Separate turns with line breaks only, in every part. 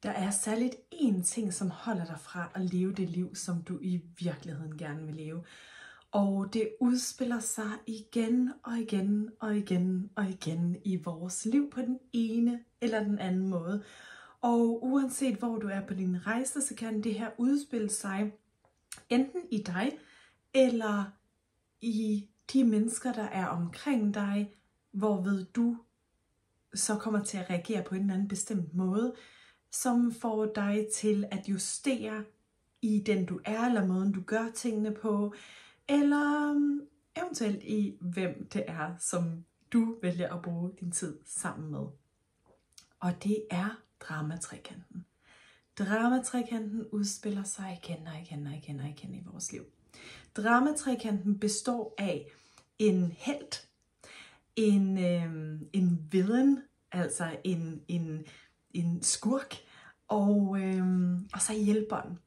Der er særligt én ting, som holder dig fra at leve det liv, som du i virkeligheden gerne vil leve. Og det udspiller sig igen og igen og igen og igen i vores liv på den ene eller den anden måde. Og uanset hvor du er på din rejse, så kan det her udspille sig enten i dig eller i de mennesker, der er omkring dig, hvorved du så kommer til at reagere på en eller anden bestemt måde, som får dig til at justere i den du er, eller måden du gør tingene på, eller eventuelt i hvem det er, som du vælger at bruge din tid sammen med. Og det er dramatrikanten. Dramatrikanten udspiller sig igen og igen og igen og igen i vores liv. Dramatrikanten består af en helt, en villain, altså en skurk, og så hjælperen.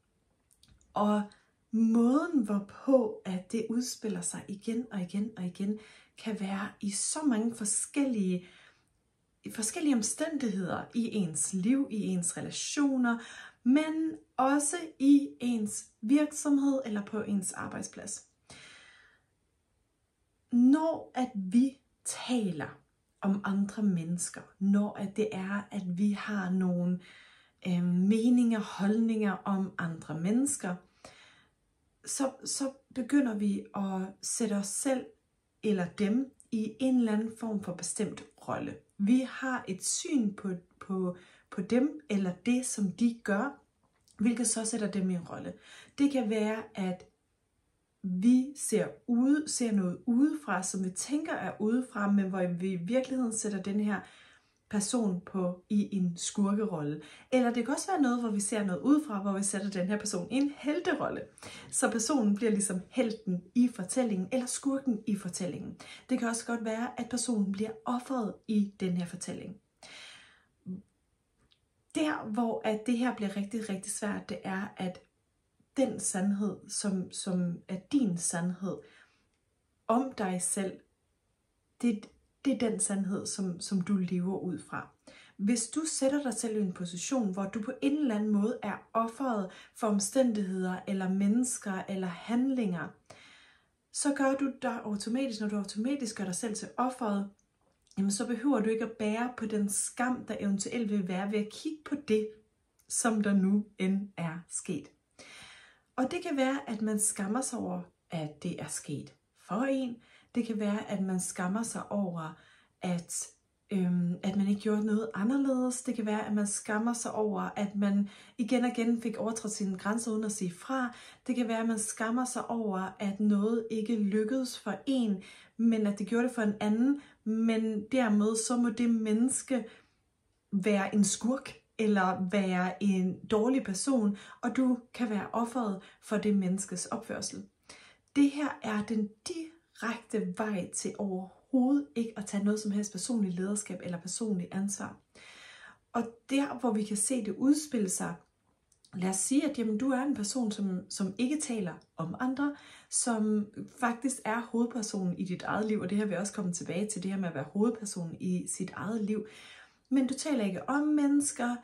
Og måden hvorpå, at det udspiller sig igen og igen og igen, kan være i så mange forskellige omstændigheder i ens liv, i ens relationer, men også i ens virksomhed eller på ens arbejdsplads. Når at vi taler om andre mennesker, når at det er, at vi har nogle meninger, holdninger om andre mennesker, så begynder vi at sætte os selv eller dem i en eller anden form for bestemt rolle. Vi har et syn på dem eller det, som de gør, hvilket så sætter dem i en rolle. Det kan være, at vi ser noget udefra, som vi tænker er udefra, men hvor vi i virkeligheden sætter den her person i en skurkerolle. Eller det kan også være noget, hvor vi ser noget udefra, hvor vi sætter den her person i en helterolle. Så personen bliver ligesom helten i fortællingen, eller skurken i fortællingen. Det kan også godt være, at personen bliver offeret i den her fortælling. Der, hvor at det her bliver rigtig, rigtig svært, det er, at den sandhed, som er din sandhed om dig selv, det er den sandhed, som du lever ud fra. Hvis du sætter dig selv i en position, hvor du på en eller anden måde er offeret for omstændigheder, eller mennesker, eller handlinger, så gør du dig automatisk, når du automatisk gør dig selv til offeret, jamen så behøver du ikke at bære på den skam, der eventuelt vil være ved at kigge på det, som der nu end er sket. Og det kan være, at man skammer sig over, at det er sket for en. Det kan være, at man skammer sig over, at man ikke gjorde noget anderledes. Det kan være, at man skammer sig over, at man igen og igen fik overtrådt sine grænser uden at sige fra. Det kan være, at man skammer sig over, at noget ikke lykkedes for en, men at det gjorde det for en anden. Men dermed så må det menneske være en skurk, eller være en dårlig person, og du kan være offeret for det menneskes opførsel. Det her er den direkte vej til overhovedet ikke at tage noget som helst personligt lederskab eller personligt ansvar. Og der, hvor vi kan se det udspille sig, lad os sige, at jamen, du er en person, som ikke taler om andre, som faktisk er hovedpersonen i dit eget liv, og det her vil jeg også komme tilbage til, det her med at være hovedpersonen i sit eget liv. Men du taler ikke om mennesker,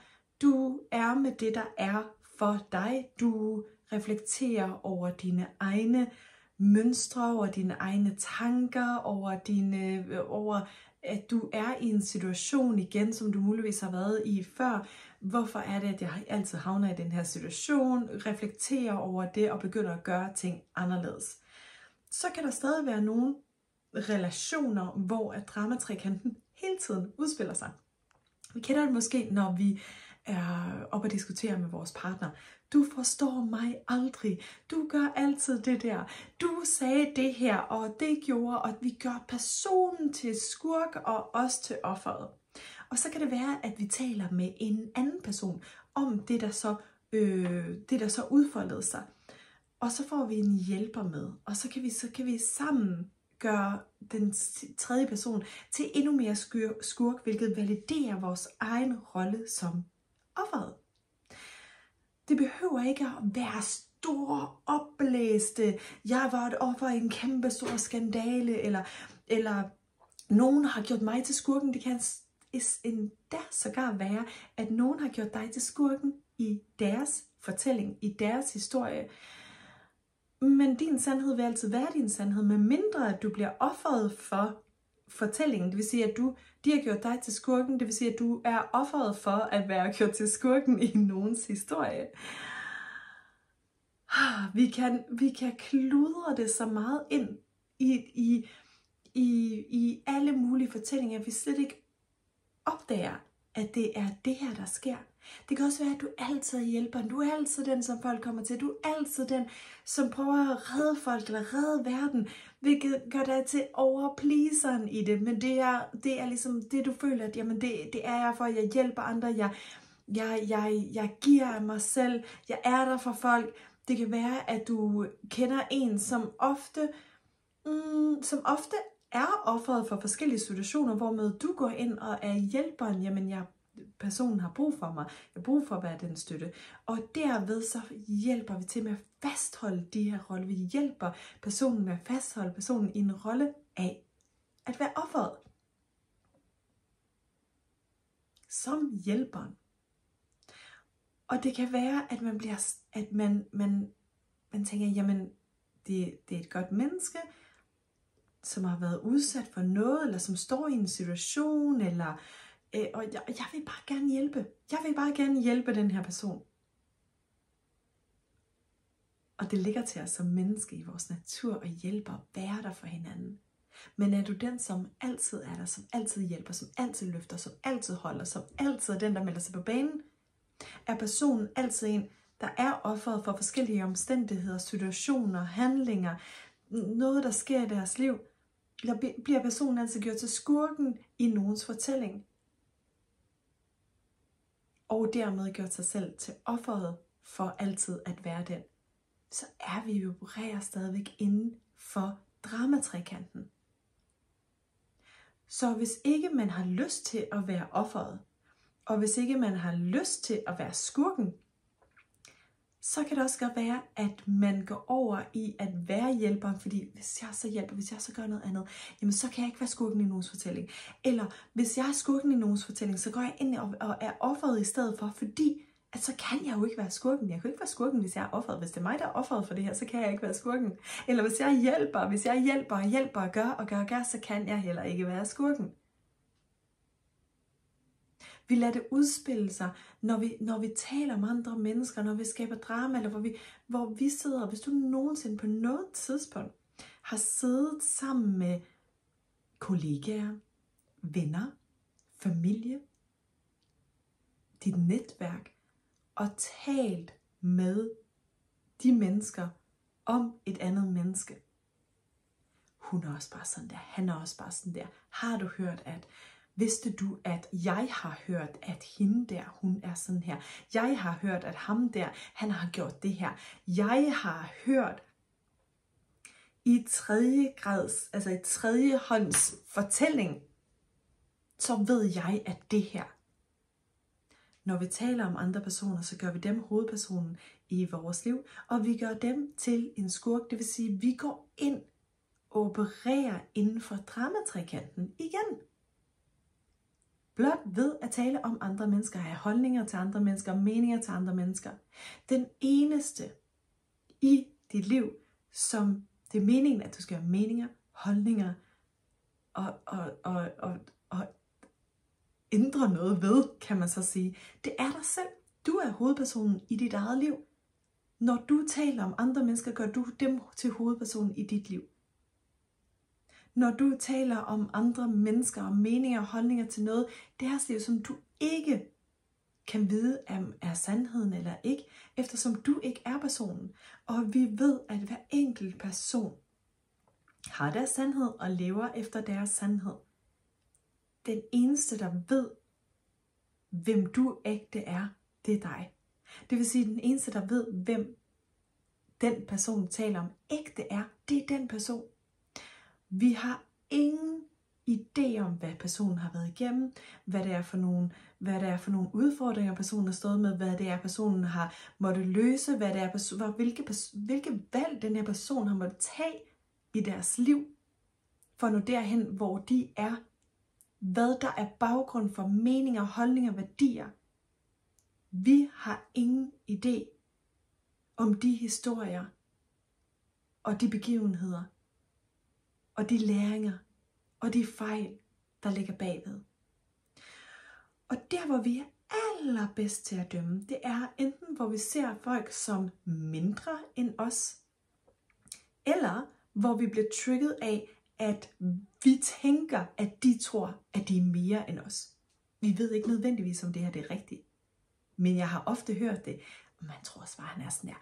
du er med det, der er for dig. Du reflekterer over dine egne mønstre, over dine egne tanker, over at du er i en situation igen, som du muligvis har været i før. Hvorfor er det, at jeg altid havner i den her situation? Reflekterer over det og begynder at gøre ting anderledes. Så kan der stadig være nogle relationer, hvor at dramatrikanten hele tiden udspiller sig. Vi kender det måske, når vi er oppe og diskuterer med vores partner. Du forstår mig aldrig. Du gør altid det der. Du sagde det her, og det gjorde, og vi gør personen til skurk og os til offeret. Og så kan det være, at vi taler med en anden person om det, der så udfoldede sig. Og så får vi en hjælper med, og så kan vi sammen gøre den tredje person til endnu mere skurk, hvilket validerer vores egen rolle som offeret. Det behøver ikke at være store, opblæste, jeg var et offer i en kæmpe stor skandale, eller nogen har gjort mig til skurken. Det kan endda sågar være, at nogen har gjort dig til skurken i deres fortælling, i deres historie. Men din sandhed vil altid være din sandhed, medmindre at du bliver offeret for fortællingen. Det vil sige, at de har gjort dig til skurken. Det vil sige, at du er offeret for at være gjort til skurken i nogens historie. Vi kan kludre det så meget ind i alle mulige fortællinger, at vi slet ikke opdager, at det er det her, der sker. Det kan også være, at du altid hjælper. Du er altid den, som folk kommer til. Du er altid den, som prøver at redde folk eller redde verden, hvilket gør dig til overpleaseren i det. Men det er ligesom det, du føler, at jamen, det er jeg for, at jeg hjælper andre. Jeg giver af mig selv. Jeg er der for folk. Det kan være, at du kender en, som ofte er offeret for forskellige situationer, hvormed du går ind og er hjælperen. Jamen, personen har brug for mig. Jeg har brug for at være den støtte. Og derved så hjælper vi til med at fastholde de her roller. Vi hjælper personen med at fastholde personen i en rolle af at være offeret. Som hjælperen. Og det kan være, at man tænker, jamen, det er et godt menneske, som har været udsat for noget, eller som står i en situation, eller og jeg vil bare gerne hjælpe. Jeg vil bare gerne hjælpe den her person. Og det ligger til os som menneske i vores natur at hjælpe og være der for hinanden. Men er du den, som altid er der, som altid hjælper, som altid løfter, som altid holder, som altid er den, der melder sig på banen? Er personen altid en, der er offeret for forskellige omstændigheder, situationer, handlinger, noget, der sker i deres liv? Eller bliver personen altid gjort til skurken i nogens fortælling? Og dermed gjort sig selv til offeret for altid at være den, så er vi vibrerer stadigvæk inden for dramatrikanten. Så hvis ikke man har lyst til at være offeret, og hvis ikke man har lyst til at være skurken, så kan det også godt være, at man går over i at være hjælperen, fordi hvis jeg så hjælper, hvis jeg så gør noget andet, jamen så kan jeg ikke være skurken i nogens fortælling. Eller hvis jeg er skurken i nogens fortælling, så går jeg ind og er offeret i stedet for, fordi at så kan jeg jo ikke være skurken. Jeg kan ikke være skurken, hvis jeg er offeret. Hvis det er mig, der er offeret for det her, så kan jeg ikke være skurken. Eller hvis jeg hjælper og gør, så kan jeg heller ikke være skurken. Vi lader det udspille sig, når vi taler om andre mennesker, når vi skaber drama, eller hvor vi sidder. Hvis du nogensinde på noget tidspunkt har siddet sammen med kollegaer, venner, familie, dit netværk, og talt med de mennesker om et andet menneske. Hun er også bare sådan der, han er også bare sådan der. Har du hørt, at vidste du, at jeg har hørt, at hende der, hun er sådan her. Jeg har hørt, at ham der, han har gjort det her. Jeg har hørt i tredjehånds fortælling, så ved jeg, at det her. Når vi taler om andre personer, så gør vi dem hovedpersonen i vores liv, og vi gør dem til en skurk. Det vil sige, at vi går ind og opererer inden for dramatrikanten igen. Blot ved at tale om andre mennesker, have holdninger til andre mennesker, meninger til andre mennesker. Den eneste i dit liv, som det er meningen, at du skal have meninger, holdninger og ændre noget ved, kan man så sige. Det er dig selv. Du er hovedpersonen i dit eget liv. Når du taler om andre mennesker, gør du dem til hovedpersonen i dit liv. Når du taler om andre mennesker og meninger og holdninger til noget, deres liv, som du ikke kan vide, om er sandheden eller ikke, eftersom du ikke er personen. Og vi ved, at hver enkelt person har deres sandhed og lever efter deres sandhed. Den eneste, der ved, hvem du ægte er, det er dig. Det vil sige, den eneste, der ved, hvem den person taler om ægte er, det er den person. Vi har ingen idé om, hvad personen har været igennem, hvad det er for nogle udfordringer, personen har stået med, hvad det er, personen har måttet løse, hvad det er, hvilke valg den her person har måttet tage i deres liv, for at nå derhen, hvor de er hvad der er baggrund for meninger, holdninger, værdier. Vi har ingen idé om de historier og de begivenheder og de læringer og de fejl, der ligger bagved. Og der, hvor vi er allerbedst til at dømme, det er enten, hvor vi ser folk som mindre end os, eller hvor vi bliver trigget af, at vi tænker, at de tror, at de er mere end os. Vi ved ikke nødvendigvis, om det her det er rigtigt. Men jeg har ofte hørt det. Man tror også bare, han er sådan her.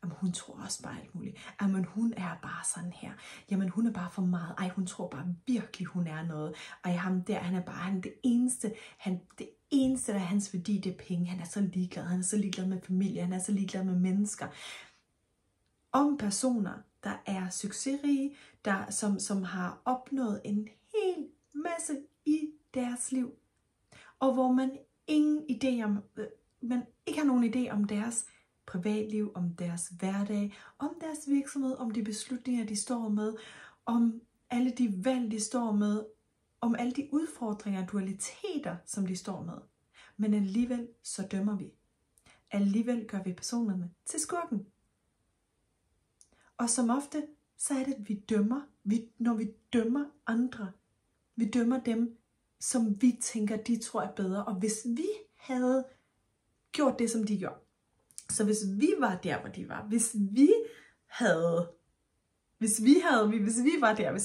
Jamen, hun tror også bare alt muligt. Jamen, hun er bare sådan her. Jamen, hun er bare for meget. Ej, hun tror bare virkelig, hun er noget. Ej, ham der, han er bare det eneste. Det eneste, der er hans værdi, det er penge. Han er så ligeglad. Han er så ligeglad med familie. Han er så ligeglad med mennesker. Om personer, der er succesrige, som har opnået en hel masse i deres liv. Og hvor man ikke har nogen idé om deres privatliv, om deres hverdag, om deres virksomhed, om de beslutninger, de står med, om alle de valg, de står med, om alle de udfordringer og dualiteter, som de står med. Men alligevel så dømmer vi. Alligevel gør vi personerne til skurken. Og som ofte, så er det, at vi dømmer. Når vi dømmer andre, vi dømmer dem, som vi tænker, de tror er bedre. Og hvis vi havde gjort det, som de gjorde, så hvis vi var der, hvor de var, hvis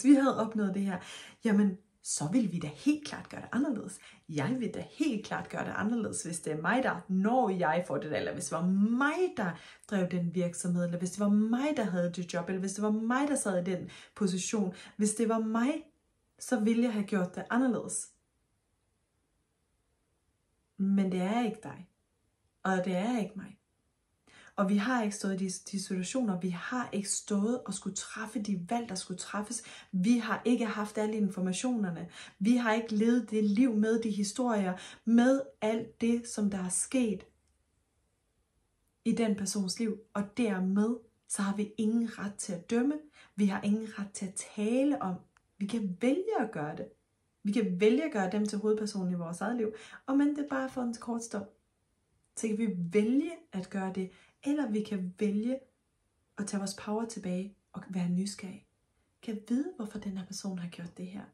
vi havde opnået det her, jamen, så ville vi da helt klart gøre det anderledes. Jeg vil da helt klart gøre det anderledes, hvis det er mig, når jeg får det, eller hvis det var mig, der drev den virksomhed, eller hvis det var mig, der havde det job, eller hvis det var mig, der sad i den position. Hvis det var mig, så ville jeg have gjort det anderledes. Men det er ikke dig. Og det er ikke mig. Og vi har ikke stået i de situationer. Vi har ikke stået og skulle træffe de valg, der skulle træffes. Vi har ikke haft alle informationerne. Vi har ikke levet det liv med de historier, med alt det, som der er sket i den persons liv. Og dermed, så har vi ingen ret til at dømme. Vi har ingen ret til at tale om. Vi kan vælge at gøre det. Vi kan vælge at gøre dem til hovedpersonen i vores eget liv. Og men det er bare for en kort stund. Så kan vi vælge at gøre det, eller vi kan vælge at tage vores power tilbage og være nysgerrig. Kan vide, hvorfor den her person har gjort det her.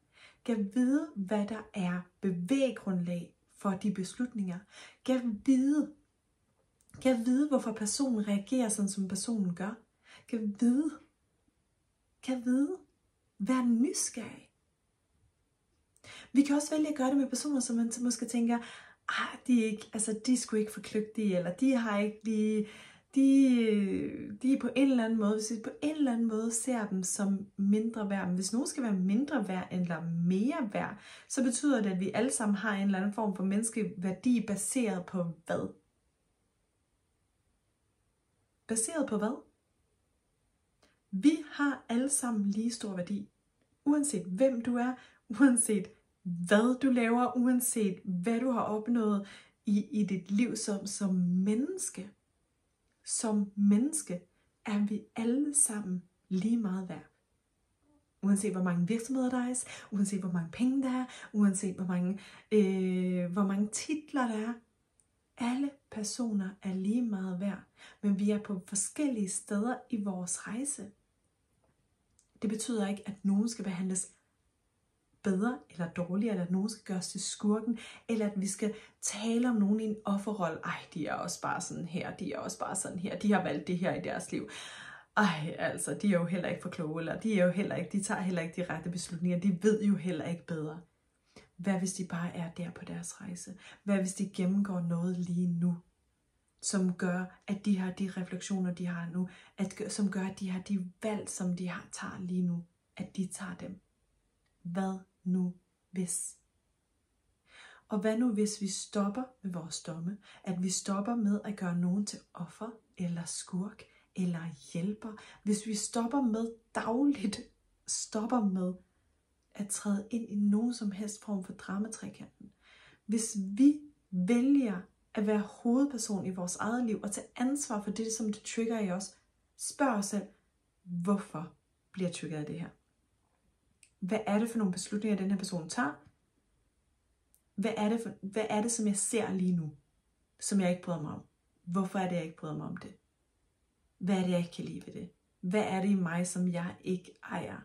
Kan vide, hvad der er bevæggrundlag for de beslutninger. Kan vide, hvorfor personen reagerer sådan, som personen gør. Kan vide, vær nysgerrig. Vi kan også vælge at gøre det med personer, som man måske tænker, de er sgu ikke for kløgtige, eller de har ikke lige, de er på en eller anden måde, hvis vi på en eller anden måde ser dem som mindre værd. Men hvis nogen skal være mindre værd eller mere værd, så betyder det, at vi alle sammen har en eller anden form for menneskelig værdi baseret på hvad? Baseret på hvad? Vi har alle sammen lige stor værdi. Uanset hvem du er, uanset hvad du laver, uanset hvad du har opnået i dit liv som menneske. Som menneske er vi alle sammen lige meget værd. Uanset hvor mange virksomheder der er, uanset hvor mange penge der er, uanset hvor mange titler der er. Alle personer er lige meget værd, men vi er på forskellige steder i vores rejse. Det betyder ikke, at nogen skal behandles bedre eller dårligere, eller at nogen skal gøres til skurken, eller at vi skal tale om nogen i en offerrolle. Ej, de er også bare sådan her, de er også bare sådan her, de har valgt det her i deres liv. Ej, altså, de er jo heller ikke for kloge, eller de tager heller ikke de rette beslutninger, de ved jo heller ikke bedre. Hvad hvis de bare er der på deres rejse? Hvad hvis de gennemgår noget lige nu, som gør, at de har de refleksioner, de har nu, som gør, at de har de valg, som de tager lige nu, at de tager dem. Hvad nu hvis? Og hvad nu hvis vi stopper med vores domme? At vi stopper med at gøre nogen til offer, eller skurk, eller hjælper. Hvis vi stopper med at træde ind i nogen som helst form for dramatrekanten. Hvis vi vælger at være hovedperson i vores eget liv, og tage ansvar for det, som det trigger i os, spørg os selv, hvorfor bliver jeg triggeret af det her? Hvad er det for nogle beslutninger, den her person tager? hvad er det, som jeg ser lige nu, som jeg ikke bryder mig om? Hvorfor er det, jeg ikke bryder mig om det? Hvad er det, jeg ikke kan lide ved det? Hvad er det i mig, som jeg ikke ejer?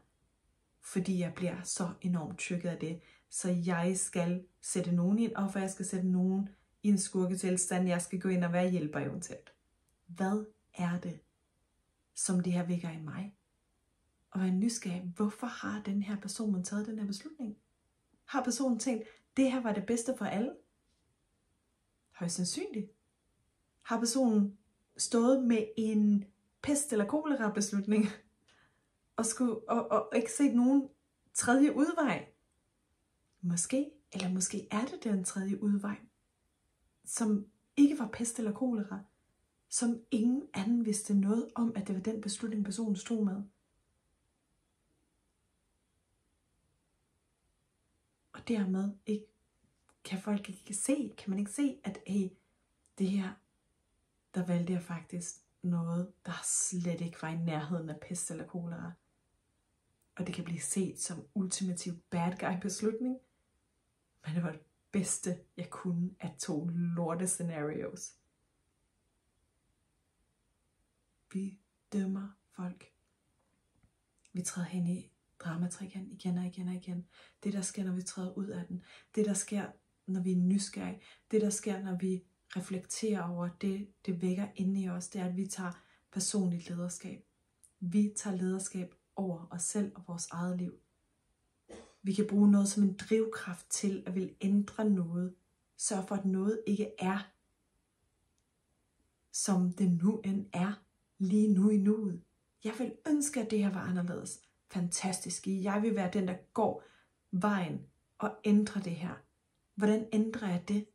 Fordi jeg bliver så enormt trykket af det, så jeg skal sætte nogen i en offer, jeg skal sætte nogen i en skurketilstand, jeg skal gå ind og være hjælper eventuelt. Hvad er det, som det her vækker i mig? Og være nysgerrig, hvorfor har den her person taget den her beslutning? Har personen tænkt, det her var det bedste for alle? Højst sandsynligt. Har personen stået med en pest- eller kolera beslutning, og ikke set nogen tredje udvej? Måske, eller måske er det den tredje udvej, som ikke var pest eller kolera, som ingen anden vidste noget om, at det var den beslutning, personen stod med. Og dermed kan man ikke se, at det her, der valgte jeg faktisk noget, der slet ikke var i nærheden af pest eller kolera. Og det kan blive set som ultimativ bad guy beslutning, men det var det bedste, jeg kunne af 2 lorte scenarios. Vi dømmer folk. Vi træder hen i dramatrikken igen og igen og igen. Det der sker, når vi træder ud af den. Det der sker, når vi er nysgerrige. Det der sker, når vi reflekterer over det vækker inde i os, det er, at vi tager personligt lederskab. Vi tager lederskab over os selv og vores eget liv. Vi kan bruge noget som en drivkraft til at ville ændre noget. Sørg for, at noget ikke er, som det nu end er, lige nu i nuet. Jeg vil ønske, at det her var anderledes. Fantastisk. Jeg vil være den, der går vejen og ændrer det her. Hvordan ændrer jeg det?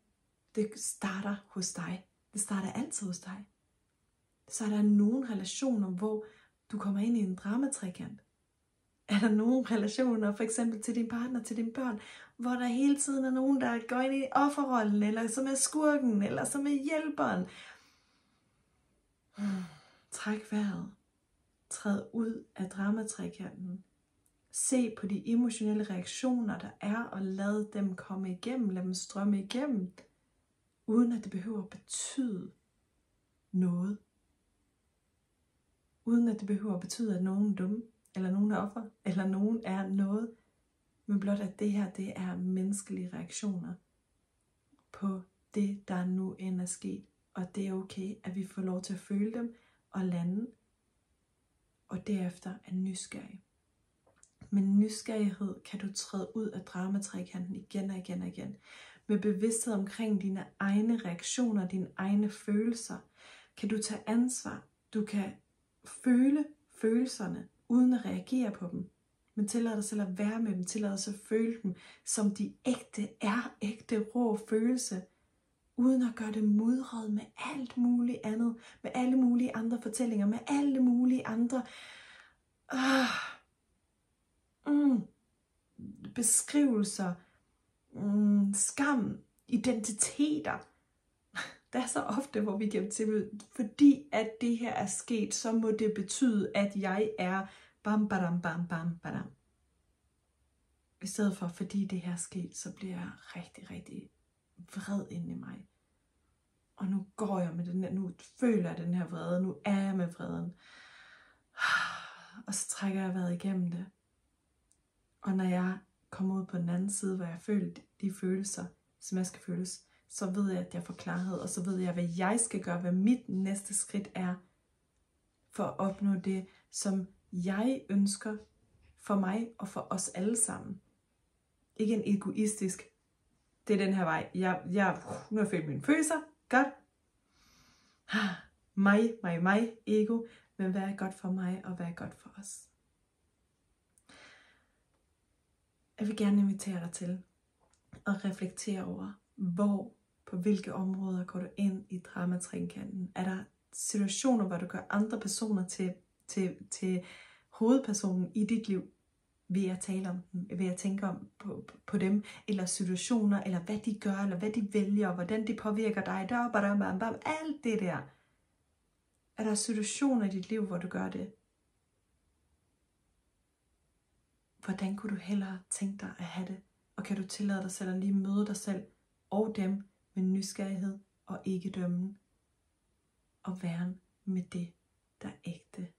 Det starter hos dig. Det starter altid hos dig. Så er der nogle relationer, hvor du kommer ind i en dramatrikant. Er der nogle relationer, for eksempel til din partner, til dine børn, hvor der hele tiden er nogen, der går ind i offerrollen, eller som er skurken, eller som er hjælperen. Træk vejret. Træd ud af dramatrikanten. Se på de emotionelle reaktioner, der er, og lad dem komme igennem, lad dem strømme igennem, uden at det behøver at betyde noget. Uden at det behøver at betyde, at nogen er dumme, eller nogen er offer, eller nogen er noget, men blot at det her, det er menneskelige reaktioner på det, der nu end er sket. Og det er okay, at vi får lov til at føle dem og lande, og derefter er nysgerrig. Med nysgerrighed kan du træde ud af dramatrikanten igen og igen og igen. Med bevidsthed omkring dine egne reaktioner, dine egne følelser, kan du tage ansvar. Du kan føle følelserne, uden at reagere på dem. Men tillad dig selv at være med dem, tillad dig selv at føle dem, som de ægte rå følelse, uden at gøre det mudret med alt muligt andet, med alle mulige andre fortællinger, med alle mulige andre beskrivelser, skam, identiteter. Der er så ofte, hvor vi giver til, fordi at det her er sket, så må det betyde, at jeg er bam, badam, bam, bam, badam. I stedet for, fordi det her er sket, så bliver jeg rigtig, rigtig vred inde i mig. Og nu går jeg med den her, nu føler jeg den her vrede, nu er jeg med vreden. Og så trækker jeg vejret igennem det. Og når jeg kommer ud på den anden side, hvor jeg føler de følelser, som jeg skal føles, så ved jeg, at jeg får klarhed, og så ved jeg, hvad jeg skal gøre, hvad mit næste skridt er, for at opnå det, som jeg ønsker for mig og for os alle sammen. Ikke en egoistisk, det er den her vej, nu har jeg følt mine følelser, godt. Mig, ego, men hvad er godt for mig, og hvad er godt for os? Jeg vil gerne invitere dig til at reflektere over, på hvilke områder går du ind i dramatrikanten. Er der situationer, hvor du gør andre personer til hovedpersonen i dit liv, ved at tale om dem, ved at tænke på dem, eller situationer, eller hvad de gør, eller hvad de vælger, og hvordan de påvirker dig, alt det der. Er der situationer i dit liv, hvor du gør det? Hvordan kunne du hellere tænke dig at have det? Og kan du tillade dig selv at lige møde dig selv og dem med nysgerrighed og ikke dømmen, og værn med det, der er ægte